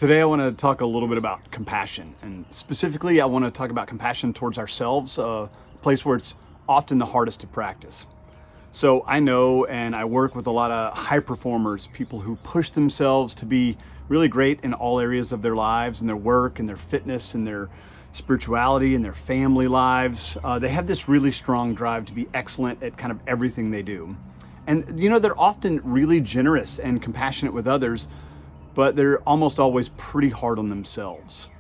Today I want to talk a little bit about compassion, and specifically I want to talk about compassion towards ourselves, a place where it's often the hardest to practice. So I know and I work with a lot of high performers, people who push themselves to be really great in all areas of their lives, and their work and their fitness and their spirituality and their family lives. They have this really strong drive to be excellent at kind of everything they do. And they're often really generous and compassionate with others, but they're almost always pretty hard on themselves.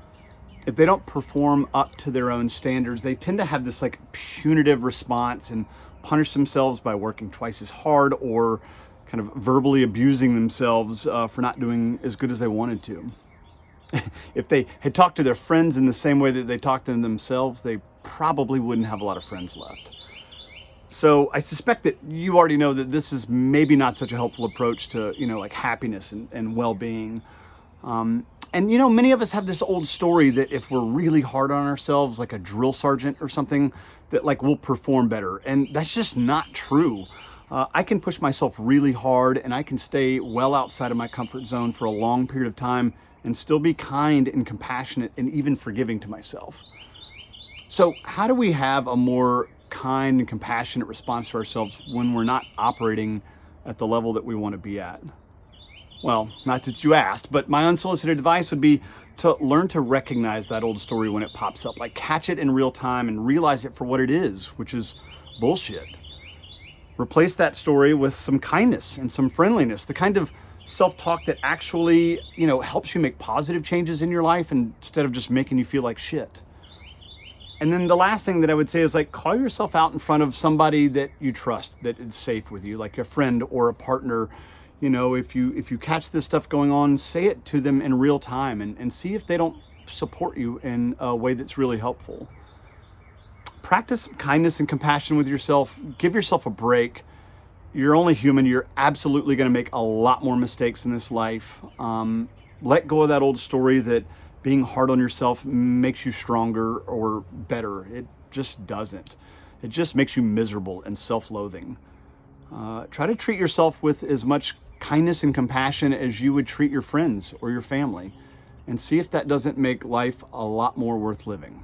If they don't perform up to their own standards, they tend to have this like punitive response and punish themselves by working twice as hard or kind of verbally abusing themselves for not doing as good as they wanted to. If they had talked to their friends in the same way that they talked to themselves, they probably wouldn't have a lot of friends left. So I suspect that you already know that this is maybe not such a helpful approach to, like happiness and well-being. And many of us have this old story that if we're really hard on ourselves, like a drill sergeant or something, that like we'll perform better. And that's just not true. I can push myself really hard and I can stay well outside of my comfort zone for a long period of time and still be kind and compassionate and even forgiving to myself. So how do we have a more kind and compassionate response to ourselves when we're not operating at the level that we want to be at? Well, not that you asked, but my unsolicited advice would be to learn to recognize that old story when it pops up, like catch it in real time and realize it for what it is, which is bullshit. Replace that story with some kindness and some friendliness, the kind of self-talk that actually, helps you make positive changes in your life instead of just making you feel like shit. And then the last thing that I would say is like call yourself out in front of somebody that you trust, that is safe with you, like a friend or a partner. If you catch this stuff going on, say it to them in real time and see if they don't support you in a way that's really helpful. Practice some kindness and compassion with yourself. Give yourself a break. You're only human. You're absolutely going to make a lot more mistakes in this life. Let go of that old story that being hard on yourself makes you stronger or better. It just doesn't. It just makes you miserable and self-loathing. Try to treat yourself with as much kindness and compassion as you would treat your friends or your family, and see if that doesn't make life a lot more worth living.